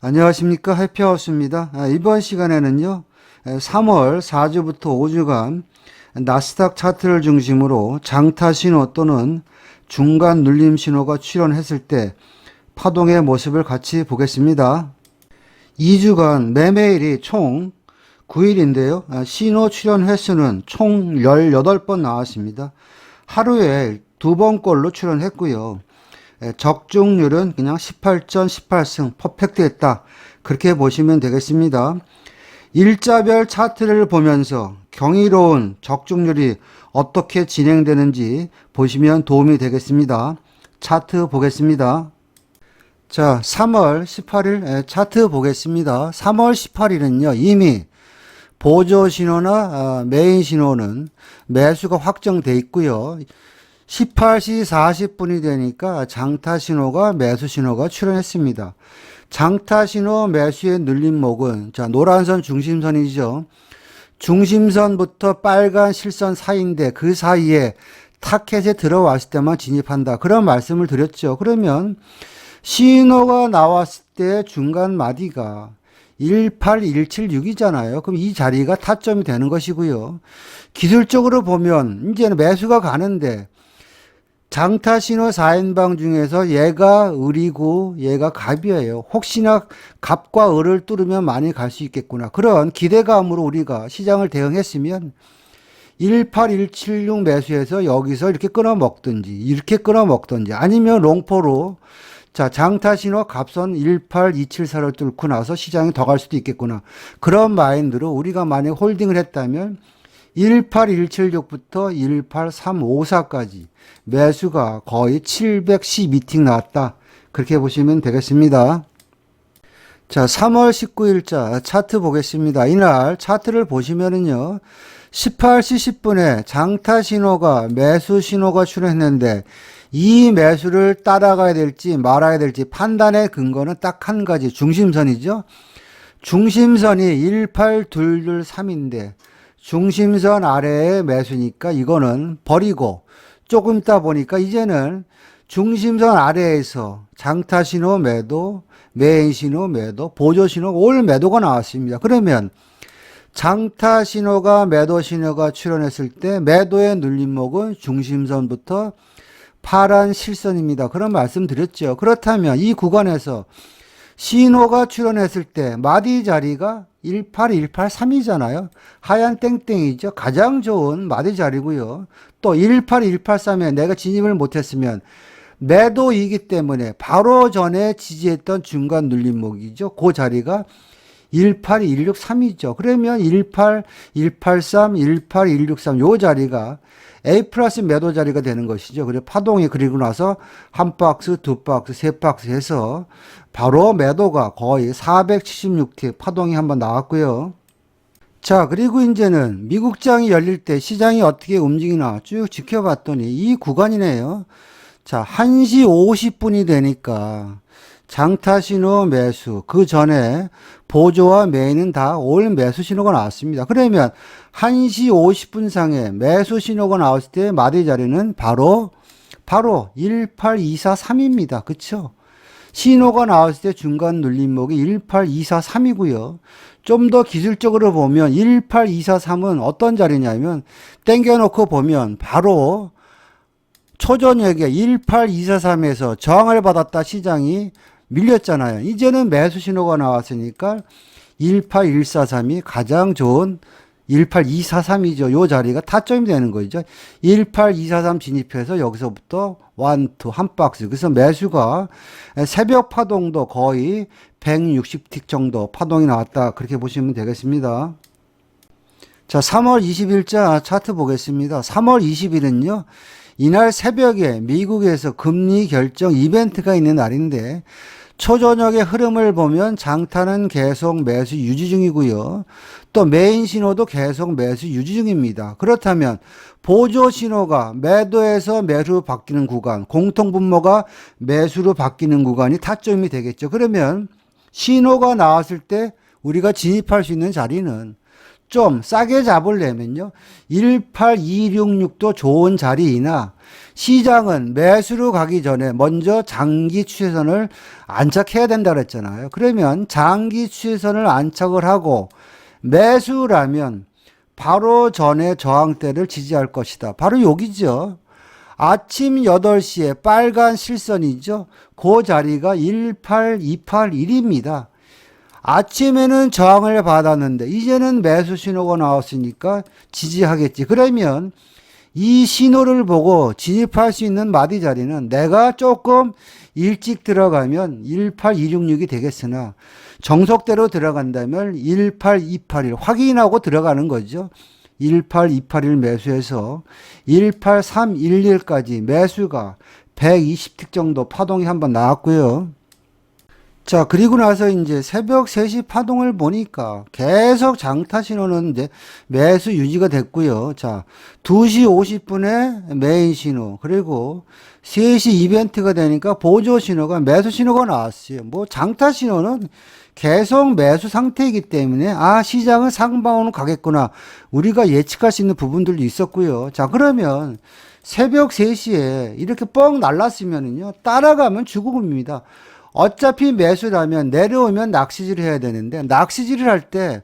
안녕하십니까. 해피하우스입니다. 이번 시간에는요, 3월 4주부터 5주간 나스닥 차트를 중심으로 장타 신호 또는 중간 눌림 신호가 출현했을 때 파동의 모습을 같이 보겠습니다. 2주간 매매일이 총 9일인데요. 신호 출현 횟수는 총 18번 나왔습니다. 하루에 2번꼴로 출현했고요. 적중률은 그냥 18전 18승 퍼펙트 했다. 그렇게 보시면 되겠습니다. 일자별 차트를 보면서 경이로운 적중률이 어떻게 진행되는지 보시면 도움이 되겠습니다. 차트 보겠습니다. 자, 3월 18일 차트 보겠습니다. 3월 18일은요, 이미 보조 신호나 메인 신호는 매수가 확정돼 있고요. 18시 40분이 되니까 장타 신호가 매수 신호가 출현했습니다. 장타 신호 매수의 눌림목은 자, 노란선 중심선이죠. 중심선부터 빨간 실선 사이인데 그 사이에 타켓에 들어왔을 때만 진입한다. 그런 말씀을 드렸죠. 그러면 신호가 나왔을 때 중간 마디가 18176이잖아요. 그럼 이 자리가 타점이 되는 것이고요. 기술적으로 보면 이제는 매수가 가는데 장타 신호 4인방 중에서 얘가 을이고 얘가 갑이에요. 혹시나 갑과 을을 뚫으면 많이 갈 수 있겠구나. 그런 기대감으로 우리가 시장을 대응했으면 18176 매수해서 여기서 이렇게 끊어 먹든지 아니면 롱포로 자, 장타 신호 갑선 18274를 뚫고 나서 시장이 더 갈 수도 있겠구나. 그런 마인드로 우리가 만약 홀딩을 했다면 18176부터 18354까지 매수가 거의 712팅 나왔다. 그렇게 보시면 되겠습니다. 자, 3월 19일자 차트 보겠습니다. 이날 차트를 보시면은요, 18시 10분에 장타 신호가 매수 신호가 출현했는데 이 매수를 따라가야 될지 말아야 될지 판단의 근거는 딱 한 가지, 중심선이죠. 중심선이 18223인데 중심선 아래의 매수니까 이거는 버리고 조금 있다 보니까 이제는 중심선 아래에서 장타 신호 매도, 메인 신호 매도, 보조 신호 올 매도가 나왔습니다. 그러면 장타 신호가 매도 신호가 출현했을 때 매도의 눌림목은 중심선부터 파란 실선입니다. 그런 말씀 드렸죠. 그렇다면 이 구간에서 신호가 출현했을 때 마디 자리가 18183이잖아요. 하얀 땡땡이죠. 가장 좋은 마디 자리고요. 또 18183에 내가 진입을 못했으면 매도이기 때문에 바로 전에 지지했던 중간 눌림목이죠. 그 자리가 18163이죠. 그러면 18183, 18163 요 자리가 A 플러스 매도 자리가 되는 것이죠. 그리고 파동이 그리고 나서 한 박스, 두 박스, 세 박스 해서 바로 매도가 거의 476T 파동이 한번 나왔고요. 자, 그리고 이제는 미국장이 열릴 때 시장이 어떻게 움직이나 쭉 지켜봤더니 이 구간이네요. 자, 1시 50분이 되니까 장타 신호 매수, 그 전에 보조와 메인은 다 올 매수 신호가 나왔습니다. 그러면 1시 50분 상에 매수 신호가 나왔을 때 마디 자리는 바로 18243입니다. 그쵸? 신호가 나왔을 때 중간 눌림목이 18243이고요. 좀 더 기술적으로 보면 18243은 어떤 자리냐면 땡겨놓고 보면 바로 초저녁에 18243에서 저항을 받았다 시장이 밀렸잖아요. 이제는 매수 신호가 나왔으니까 18143이 가장 좋은 18243이죠. 요 자리가 타점이 되는 거죠. 18243 진입해서 여기서부터 1, 2, 한 박스. 그래서 매수가 새벽 파동도 거의 160틱 정도 파동이 나왔다. 그렇게 보시면 되겠습니다. 자, 3월 20일자 차트 보겠습니다. 3월 20일은요. 이날 새벽에 미국에서 금리 결정 이벤트가 있는 날인데 초저녁의 흐름을 보면 장타는 계속 매수 유지 중이고요. 또 메인 신호도 계속 매수 유지 중입니다. 그렇다면 보조 신호가 매도에서 매수로 바뀌는 구간, 공통분모가 매수로 바뀌는 구간이 타점이 되겠죠. 그러면 신호가 나왔을 때 우리가 진입할 수 있는 자리는 좀 싸게 잡으려면요. 18266도 좋은 자리이나 시장은 매수로 가기 전에 먼저 장기 추세선을 안착해야 된다 그랬잖아요. 그러면 장기 추세선을 안착을 하고 매수라면 바로 전에 저항대를 지지할 것이다. 바로 여기죠. 아침 8시에 빨간 실선이죠. 그 자리가 18281입니다. 아침에는 저항을 받았는데 이제는 매수 신호가 나왔으니까 지지하겠지. 그러면 이 신호를 보고 진입할 수 있는 마디 자리는 내가 조금 일찍 들어가면 18266이 되겠으나 정석대로 들어간다면 18281 확인하고 들어가는 거죠. 18281 매수해서 18311까지 매수가 120틱 정도 파동이 한번 나왔고요. 자, 그리고 나서 이제 새벽 3시 파동을 보니까 계속 장타 신호는 이제 매수 유지가 됐고요. 자, 2시 50분에 메인 신호, 그리고 3시 이벤트가 되니까 보조 신호가 매수 신호가 나왔어요. 뭐 장타 신호는 계속 매수 상태이기 때문에 시장은 상방으로 가겠구나. 우리가 예측할 수 있는 부분들도 있었고요. 자, 그러면 새벽 3시에 이렇게 뻥 날랐으면은요. 따라가면 죽음입니다. 어차피 매수라면 내려오면 낚시질을 해야 되는데 낚시질을 할 때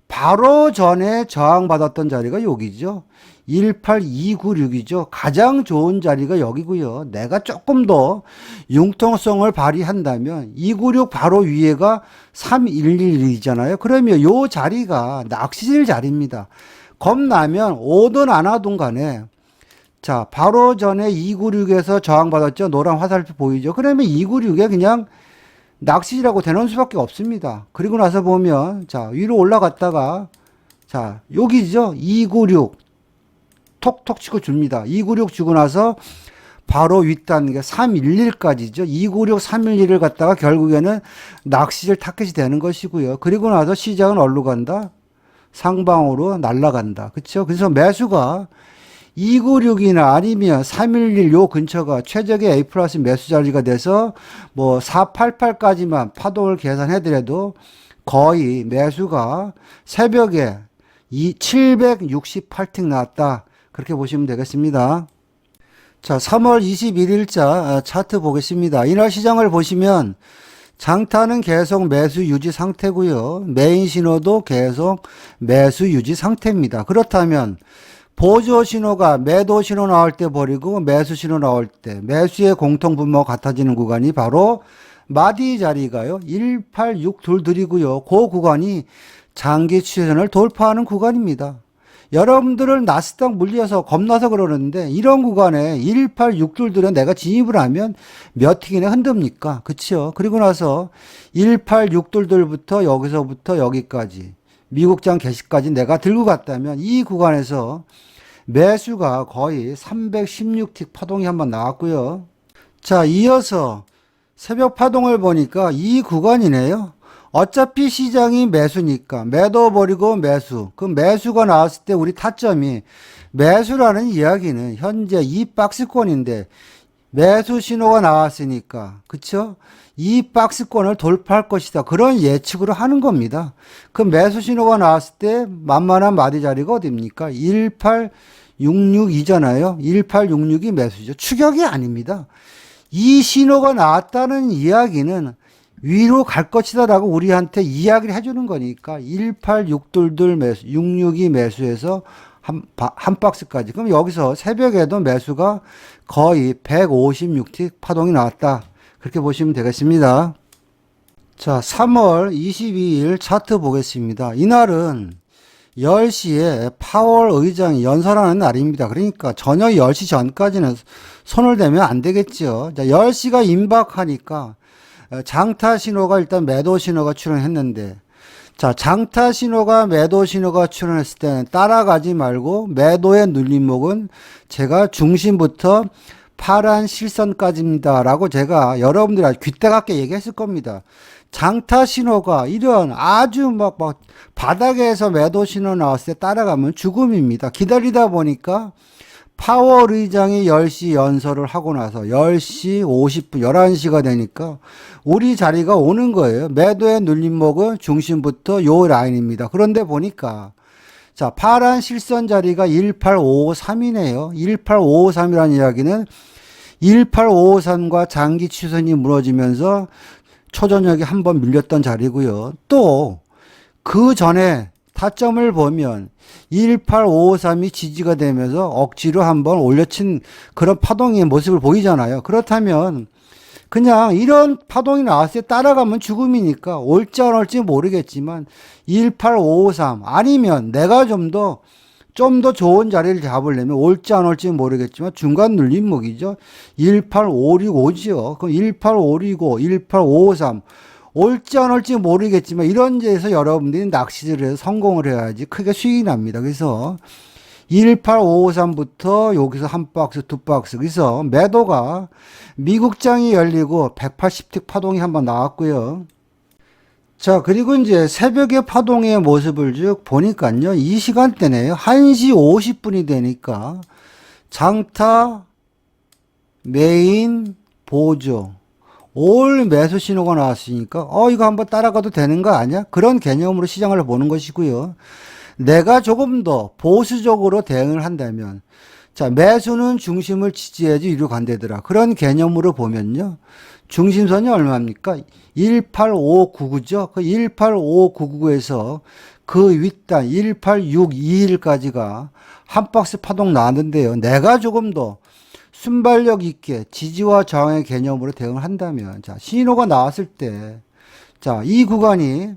바로 전에 저항받았던 자리가 여기죠. 18296이죠. 가장 좋은 자리가 여기고요. 내가 조금 더 융통성을 발휘한다면 296 바로 위에가 3111이잖아요. 그러면 요 자리가 낚시질 자리입니다. 겁나면 오든 안 하든 간에 자, 바로 전에 296에서 저항받았죠. 노란 화살표 보이죠. 그러면 296에 그냥 낚시질하고 되는 수밖에 없습니다. 그리고 나서 보면 자, 위로 올라갔다가 자, 여기죠. 296 톡톡 치고 줍니다. 296 주고 나서 바로 윗단계 311까지죠. 296, 311을 갖다가 결국에는 낚시질 타켓이 되는 것이고요. 그리고 나서 시장은 어디로 간다? 상방으로 날아간다. 그렇죠? 그래서 매수가 296이나 아니면 311 요 근처가 최적의 A 플러스 매수 자리가 돼서 뭐 488까지만 파동을 계산해더라도 거의 매수가 새벽에 768틱 나왔다. 그렇게 보시면 되겠습니다. 자, 3월 21일자 차트 보겠습니다. 이날 시장을 보시면 장타는 계속 매수 유지 상태고요. 메인 신호도 계속 매수 유지 상태입니다. 그렇다면 보조 신호가 매도 신호 나올 때 버리고 매수 신호 나올 때 매수의 공통 분모가 같아지는 구간이 바로 마디 자리가요. 18622이고요. 그 구간이 장기 추세선을 돌파하는 구간입니다. 여러분들을 나스닥 물려서 겁나서 그러는데 이런 구간에 18622들은 내가 진입을 하면 몇 틱이나 흔듭니까? 그쵸? 그리고 나서 18622부터 여기서부터 여기까지 미국장 개시까지 내가 들고 갔다면 이 구간에서 매수가 거의 316틱 파동이 한번 나왔고요. 자, 이어서 새벽 파동을 보니까 이 구간이네요. 어차피 시장이 매수니까 매도 버리고 매수. 그 매수가 나왔을 때 우리 타점이 매수라는 이야기는 현재 이 박스권인데 매수 신호가 나왔으니까 그쵸? 이 박스권을 돌파할 것이다. 그런 예측으로 하는 겁니다. 그 매수 신호가 나왔을 때 만만한 마디 자리가 어딥니까? 18662잖아요. 1866이 매수죠. 추격이 아닙니다. 이 신호가 나왔다는 이야기는 위로 갈 것이다 라고 우리한테 이야기를 해주는 거니까 18622 매수, 662 매수해서 한 박스까지. 그럼 여기서 새벽에도 매수가 거의 156틱 파동이 나왔다. 그렇게 보시면 되겠습니다. 자, 3월 22일 차트 보겠습니다. 이날은 10시에 파월 의장이 연설하는 날입니다. 그러니까 저녁 10시 전까지는 손을 대면 안 되겠죠. 자, 10시가 임박하니까 장타 신호가 일단 매도 신호가 출현했는데 자, 장타 신호가 매도 신호가 출현했을 때는 따라가지 말고 매도의 눌림목은 제가 중심부터 파란 실선까지입니다 라고 제가 여러분들한테 귀때같게 얘기했을 겁니다. 장타 신호가 이런 아주 막 바닥에서 매도 신호 나왔을 때 따라가면 죽음입니다. 기다리다 보니까 파월 의장이 10시 연설을 하고 나서 10시 50분, 11시가 되니까 우리 자리가 오는 거예요. 매도의 눌림목은 중심부터 요 라인입니다. 그런데 보니까 자, 파란 실선 자리가 18553이네요. 18553이라는 이야기는 18553과 장기 추선이 무너지면서 초저녁에 한번 밀렸던 자리고요. 또 그 전에 타점을 보면 18553이 지지가 되면서 억지로 한번 올려친 그런 파동의 모습을 보이잖아요. 그렇다면 그냥 이런 파동이 나왔을 때 따라가면 죽음이니까 올지 안 올지 모르겠지만 18553 아니면 내가 좀 더 좋은 자리를 잡으려면 올지 안 올지 모르겠지만 중간 눌림목이죠. 18565죠. 그럼 18565, 18553 올지 안 올지 모르겠지만 이런 데에서 여러분들이 낚시를 해서 성공을 해야지 크게 수익이 납니다. 그래서 18553부터 여기서 한 박스, 두 박스. 그래서 매도가 미국장이 열리고 180틱 파동이 한번 나왔고요. 자, 그리고 이제 새벽에 파동의 모습을 쭉 보니까요. 이 시간대네요. 1시 50분이 되니까 장타, 메인, 보조. 올 매수 신호가 나왔으니까 이거 한번 따라가도 되는 거 아니야? 그런 개념으로 시장을 보는 것이고요. 내가 조금 더 보수적으로 대응을 한다면 자, 매수는 중심을 지지해야지 위로 간대더라. 그런 개념으로 보면요. 중심선이 얼마입니까? 18599죠. 그 18599에서 그 윗단 18621까지가 한 박스 파동 나왔는데요. 내가 조금 더 순발력 있게 지지와 저항의 개념으로 대응을 한다면 자, 신호가 나왔을 때 자, 이 구간이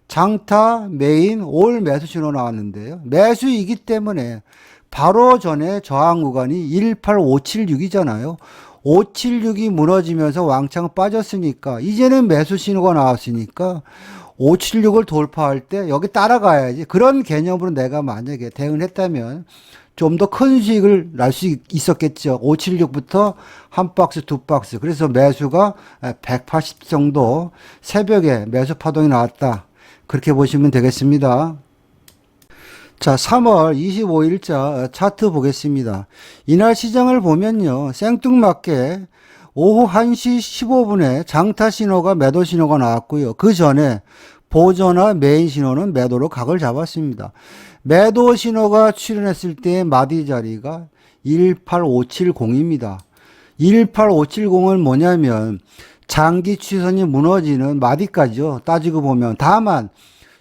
장타, 메인, 올 매수 신호 나왔는데요. 매수이기 때문에 바로 전에 저항 구간이 18576이잖아요. 576이 무너지면서 왕창 빠졌으니까 이제는 매수 신호가 나왔으니까 576을 돌파할 때 여기 따라가야지. 그런 개념으로 내가 만약에 대응을 했다면 좀 더 큰 수익을 날 수 있었겠죠. 576부터 한 박스, 두 박스. 그래서 매수가 180 정도 새벽에 매수 파동이 나왔다. 그렇게 보시면 되겠습니다. 자, 3월 25일자 차트 보겠습니다. 이날 시장을 보면요. 생뚱맞게 오후 1시 15분에 장타 신호가 매도 신호가 나왔고요. 그 전에 보조나 메인 신호는 매도로 각을 잡았습니다. 매도 신호가 출현했을 때의 마디 자리가 18570입니다. 18570은 뭐냐면 장기 추선이 무너지는 마디까지요. 따지고 보면 다만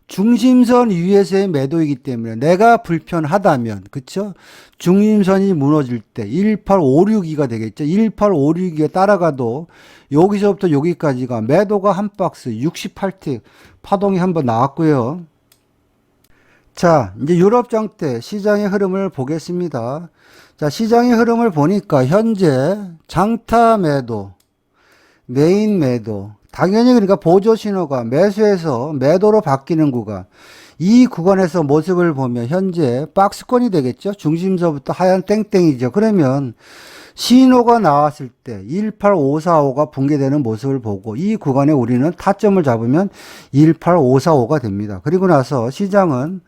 중심선 위에서의 매도이기 때문에 내가 불편하다면 그쵸? 중심선이 무너질 때 18562가 되겠죠. 18562에 따라가도 여기서부터 여기까지가 매도가 한 박스 68틱 파동이 한번 나왔고요. 자, 이제 유럽 장대 시장의 흐름을 보겠습니다. 자, 시장의 흐름을 보니까 현재 장타 매도, 메인 매도, 당연히 그러니까 보조 신호가 매수에서 매도로 바뀌는 구간. 이 구간에서 모습을 보면 현재 박스권이 되겠죠. 중심서부터 하얀 땡땡이죠. 그러면 신호가 나왔을 때 18545가 붕괴되는 모습을 보고 이 구간에 우리는 타점을 잡으면 18545가 됩니다. 그리고 나서 시장은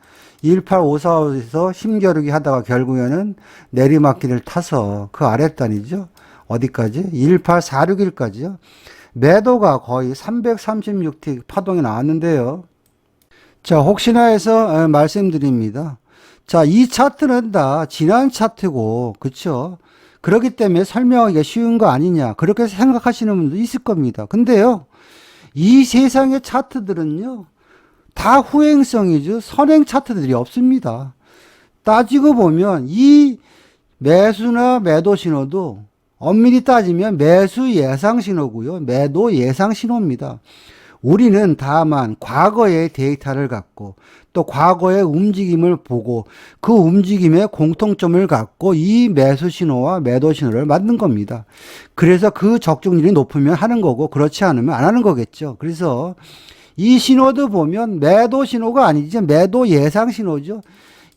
18545에서 힘겨루기 하다가 결국에는 내리막길을 타서 그 아랫단이죠. 어디까지? 18461까지요. 매도가 거의 336틱 파동이 나왔는데요. 자, 혹시나 해서 말씀드립니다. 자, 이 차트는 다 지난 차트고, 그쵸? 그렇기 때문에 설명하기가 쉬운 거 아니냐. 그렇게 생각하시는 분도 있을 겁니다. 근데요, 이 세상의 차트들은요, 다 후행성이죠. 선행 차트들이 없습니다. 따지고 보면 이 매수나 매도 신호도 엄밀히 따지면 매수 예상 신호고요. 매도 예상 신호입니다. 우리는 다만 과거의 데이터를 갖고 또 과거의 움직임을 보고 그 움직임의 공통점을 갖고 이 매수 신호와 매도 신호를 만든 겁니다. 그래서 그 적중률이 높으면 하는 거고 그렇지 않으면 안 하는 거겠죠. 그래서 이 신호도 보면 매도 신호가 아니죠. 매도 예상 신호죠.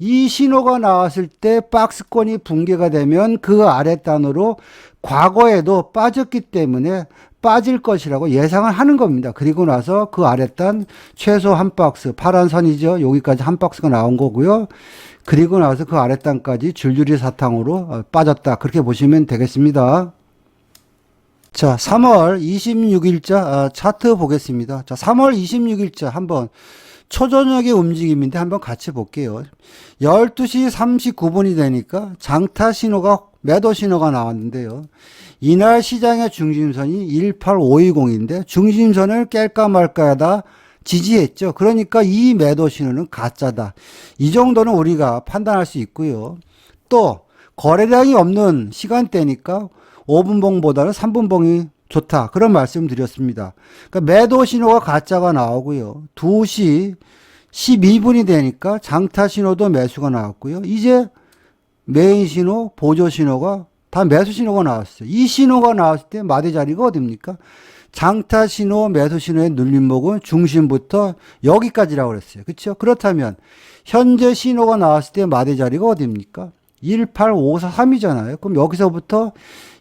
이 신호가 나왔을 때 박스권이 붕괴가 되면 그 아랫단으로 과거에도 빠졌기 때문에 빠질 것이라고 예상을 하는 겁니다. 그리고 나서 그 아랫단 최소 한 박스, 파란 선이죠. 여기까지 한 박스가 나온 거고요. 그리고 나서 그 아랫단까지 줄줄이 사탕으로 빠졌다. 그렇게 보시면 되겠습니다. 자, 3월 26일자 차트 보겠습니다. 자, 3월 26일자 한번 초저녁의 움직임인데 한번 같이 볼게요. 12시 39분이 되니까 장타 신호가, 매도 신호가 나왔는데요. 이날 시장의 중심선이 18520인데 중심선을 깰까 말까 하다 지지했죠. 그러니까 이 매도 신호는 가짜다. 이 정도는 우리가 판단할 수 있고요. 또 거래량이 없는 시간대니까 5분봉보다는 3분봉이 좋다. 그런 말씀 드렸습니다. 그러니까 매도 신호가 가짜가 나오고요. 2시 12분이 되니까 장타 신호도 매수가 나왔고요. 이제 메인 신호, 보조 신호가 다 매수 신호가 나왔어요. 이 신호가 나왔을 때 마디 자리가 어딥니까? 장타 신호, 매수 신호의 눌림목은 중심부터 여기까지라고 그랬어요. 그렇죠? 그렇다면 현재 신호가 나왔을 때 마디 자리가 어딥니까? 18543이잖아요. 그럼 여기서부터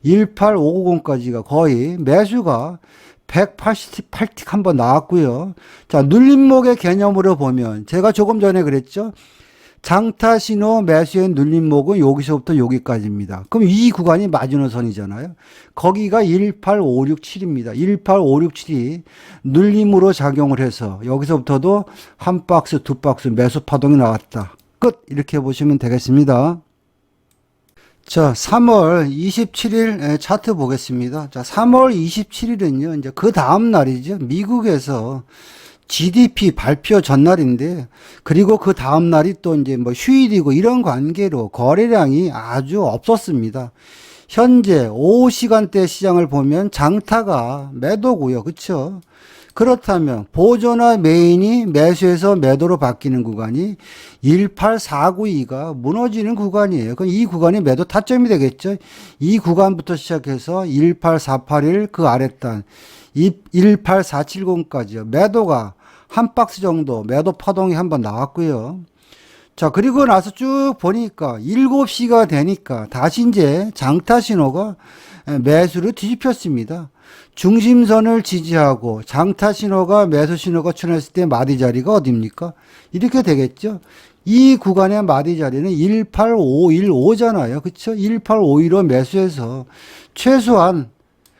18590까지가 거의 매수가 188틱 한번 나왔고요. 자, 눌림목의 개념으로 보면 제가 조금 전에 그랬죠. 장타 신호 매수의 눌림목은 여기서부터 여기까지입니다. 그럼 이 구간이 마지노선이잖아요. 거기가 18567입니다. 18567이 눌림으로 작용을 해서 여기서부터도 한 박스, 두 박스 매수 파동이 나왔다. 끝! 이렇게 보시면 되겠습니다. 자, 3월 27일 차트 보겠습니다. 자, 3월 27일은요, 이제 그 다음 날이죠. 미국에서 GDP 발표 전날인데, 그리고 그 다음 날이 또 이제 뭐 휴일이고 이런 관계로 거래량이 아주 없었습니다. 현재 오후 시간대 시장을 보면 장타가 매도고요. 그쵸? 그렇다면 보조나 메인이 매수에서 매도로 바뀌는 구간이 18492가 무너지는 구간이에요. 그럼 이 구간이 매도 타점이 되겠죠. 이 구간부터 시작해서 18481 그 아랫단 18470까지요. 매도가 한 박스 정도 매도 파동이 한번 나왔고요. 자, 그리고 나서 쭉 보니까 7시가 되니까 다시 이제 장타 신호가 매수를 뒤집혔습니다. 중심선을 지지하고 장타 신호가 매수 신호가 출현했을 때 마디 자리가 어딥니까? 이렇게 되겠죠. 이 구간의 마디 자리는 18515잖아요. 그쵸? 18515 매수해서 최소한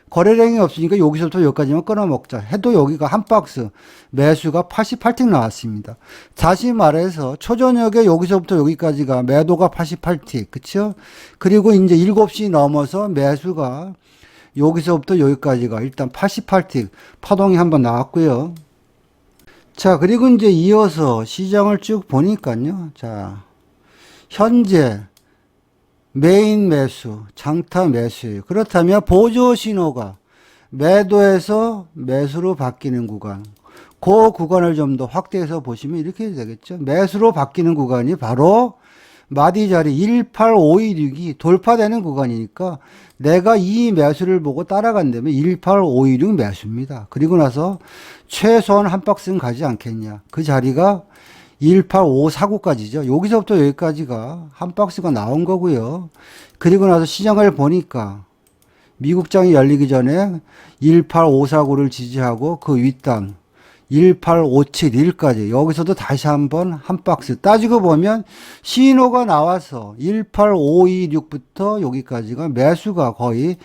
거래량이 없으니까 여기서부터 여기까지만 끊어먹자 해도 여기가 한 박스 매수가 88틱 나왔습니다. 다시 말해서 초저녁에 여기서부터 여기까지가 매도가 88틱. 그쵸? 그리고 이제 7시 넘어서 매수가 여기서부터 여기까지가 일단 88틱 파동이 한번 나왔고요. 자, 그리고 이제 이어서 시장을 쭉 보니까요. 자, 현재 메인 매수, 장타 매수예요. 그렇다면 보조 신호가 매도에서 매수로 바뀌는 구간, 그 구간을 좀 더 확대해서 보시면 이렇게 되겠죠. 매수로 바뀌는 구간이 바로 마디 자리 18526이 돌파되는 구간이니까 내가 이 매수를 보고 따라간다면 18526 매수입니다. 그리고 나서 최소한 한 박스는 가지 않겠냐. 그 자리가 18549까지죠. 여기서부터 여기까지가 한 박스가 나온 거고요. 그리고 나서 시장을 보니까 미국장이 열리기 전에 18549를 지지하고 그 윗단 18571까지 여기서도 다시 한번 한 박스 따지고 보면 신호가 나와서 18526부터 여기까지가 매수가 거의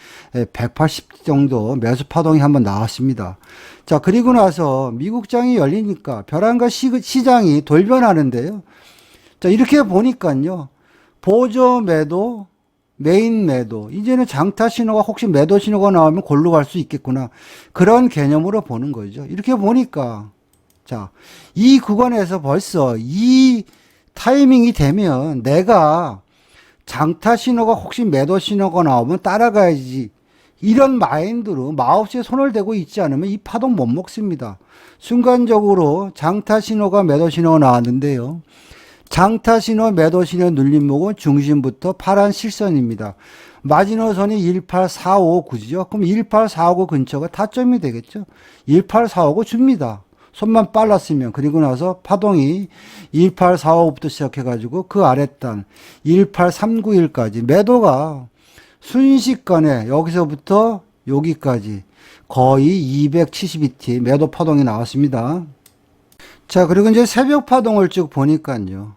180 정도 매수 파동이 한번 나왔습니다. 자, 그리고 나서 미국장이 열리니까 벼랑과 시장이 돌변하는데요. 자, 이렇게 보니까요. 보조 매도, 메인 매도, 이제는 장타 신호가 혹시 매도 신호가 나오면 골로 갈 수 있겠구나. 그런 개념으로 보는 거죠. 이렇게 보니까, 자, 이 구간에서 벌써 이 타이밍이 되면 내가 장타 신호가 혹시 매도 신호가 나오면 따라가야지. 이런 마인드로 마우스에 손을 대고 있지 않으면 이 파동 못 먹습니다. 순간적으로 장타 신호가 매도 신호가 나왔는데요. 장타 신호, 매도 신호 눌림목은 중심부터 파란 실선입니다. 마지노선이 18459죠. 그럼 18459 근처가 타점이 되겠죠. 18459 줍니다. 손만 빨랐으면. 그리고 나서 파동이 18459부터 시작해가지고 그 아랫단 18391까지 매도가 순식간에 여기서부터 여기까지 거의 272T 매도 파동이 나왔습니다. 자, 그리고 이제 새벽 파동을 쭉 보니까요.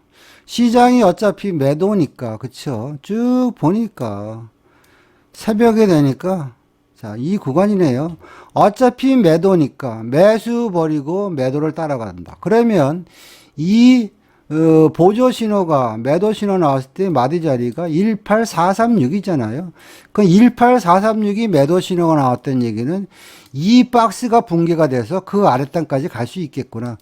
시장이 어차피 매도니까, 그쵸? 쭉 보니까 새벽에 되니까, 자, 자, 이 구간이네요. 어차피 매도니까 매수 버리고 매도를 따라간다. 그러면 이 보조 신호가 매도 신호 나왔을 때 마디 자리가 18436이잖아요. 그 18436이 매도 신호가 나왔던 얘기는 이 박스가 붕괴가 돼서 그 아랫단까지 갈 수 있겠구나.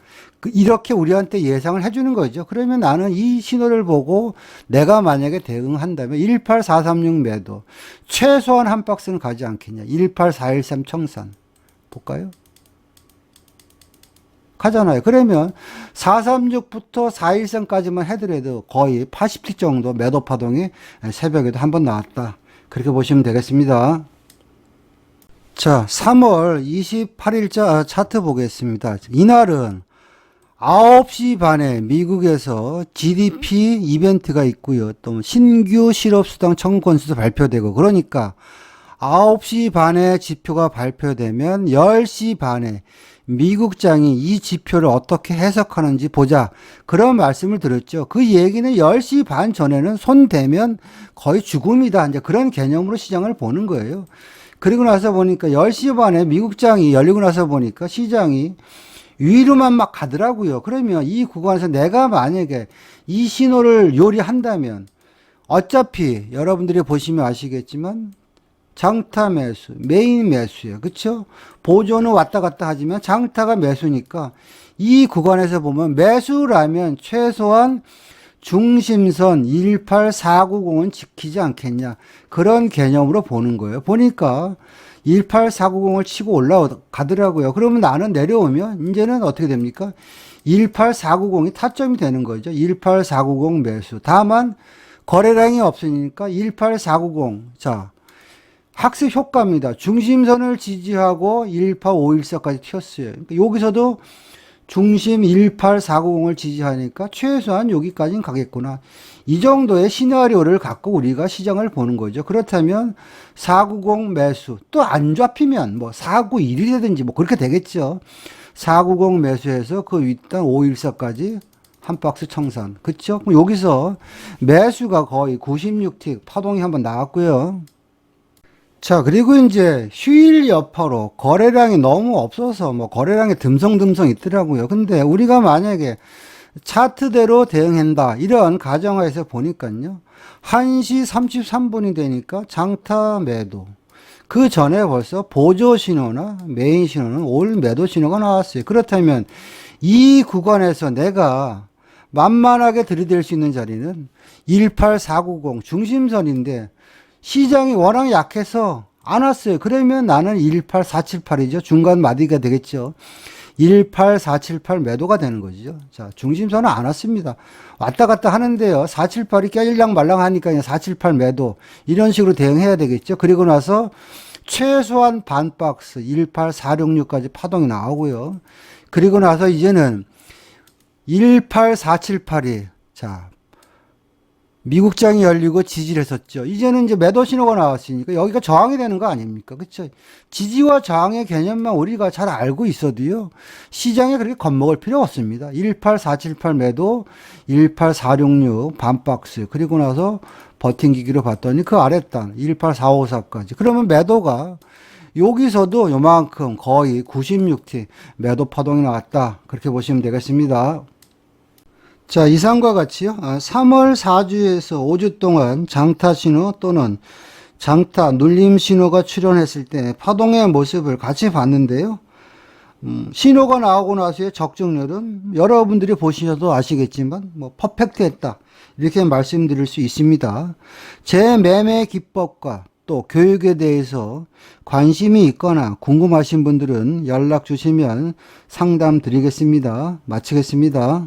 이렇게 우리한테 예상을 해주는 거죠. 그러면 나는 이 신호를 보고 내가 만약에 대응한다면 18436 매도 최소한 한 박스는 가지 않겠냐. 18413 청산 볼까요? 가잖아요. 그러면 436부터 413까지만 해더라도 거의 80티 정도 매도 파동이 새벽에도 한번 나왔다. 그렇게 보시면 되겠습니다. 자, 3월 28일자 차트 보겠습니다. 이날은 9시 반에 미국에서 GDP 이벤트가 있고요. 또 신규 실업수당 청구 건수도 발표되고, 그러니까 9시 반에 지표가 발표되면 10시 반에 미국장이 이 지표를 어떻게 해석하는지 보자. 그런 말씀을 드렸죠. 그 얘기는 10시 반 전에는 손 대면 거의 죽음이다. 이제 그런 개념으로 시장을 보는 거예요. 그리고 나서 보니까 10시 반에 미국장이 열리고 나서 보니까 시장이 위로만 막 가더라고요. 그러면 이 구간에서 내가 만약에 이 신호를 요리한다면 어차피 여러분들이 보시면 아시겠지만 장타 매수, 메인 매수예요. 그쵸? 보조는 왔다 갔다 하지만 장타가 매수니까 이 구간에서 보면 매수라면 최소한 중심선 18490은 지키지 않겠냐. 그런 개념으로 보는 거예요. 보니까 18490을 치고 올라가더라고요. 그러면 나는 내려오면 이제는 어떻게 됩니까? 18490이 타점이 되는 거죠. 18490 매수. 다만 거래량이 없으니까 18490. 자, 학습 효과입니다. 중심선을 지지하고 18514까지 튀었어요. 그러니까 여기서도 중심 18490을 지지하니까 최소한 여기까지는 가겠구나. 이 정도의 시나리오를 갖고 우리가 시장을 보는 거죠. 그렇다면 490 매수 또 안 잡히면 뭐 491이 되든지 뭐 그렇게 되겠죠. 490 매수해서 그 윗단 514까지 한 박스 청산. 그쵸? 그럼 여기서 매수가 거의 96틱 파동이 한번 나왔고요. 자, 그리고 이제 휴일 여파로 거래량이 너무 없어서 뭐 거래량이 듬성듬성 있더라고요. 근데 우리가 만약에 차트대로 대응한다 이런 가정하에서 보니까요. 1시 33분이 되니까 장타 매도. 그 전에 벌써 보조 신호나 메인 신호는 올 매도 신호가 나왔어요. 그렇다면 이 구간에서 내가 만만하게 들이댈 수 있는 자리는 18490 중심선인데 시장이 워낙 약해서 안 왔어요. 그러면 나는 18478이죠. 중간 마디가 되겠죠. 18478 매도가 되는 거죠. 자, 중심선은 안 왔습니다. 왔다 갔다 하는데요. 478이 깨질랑 말랑 하니까 478 매도. 이런 식으로 대응해야 되겠죠. 그리고 나서 최소한 반 박스 18466까지 파동이 나오고요. 그리고 나서 이제는 18478이 자, 미국장이 열리고 지지를 했었죠. 이제는 이제 매도 신호가 나왔으니까 여기가 저항이 되는 거 아닙니까? 그렇죠? 지지와 저항의 개념만 우리가 잘 알고 있어도요. 시장에 그렇게 겁먹을 필요 없습니다. 18478 매도, 18466 반박스. 그리고 나서 버팅기기로 봤더니 그 아랫단 18454까지. 그러면 매도가 여기서도 요만큼 거의 96T 매도 파동이 나왔다. 그렇게 보시면 되겠습니다. 자, 이상과 같이요. 3월 4주에서 5주 동안 장타 신호 또는 장타 눌림 신호가 출현했을 때 파동의 모습을 같이 봤는데요. 신호가 나오고 나서의 적중률은 여러분들이 보시셔도 아시겠지만 뭐 퍼펙트했다 이렇게 말씀드릴 수 있습니다. 제 매매 기법과 또 교육에 대해서 관심이 있거나 궁금하신 분들은 연락 주시면 상담 드리겠습니다. 마치겠습니다.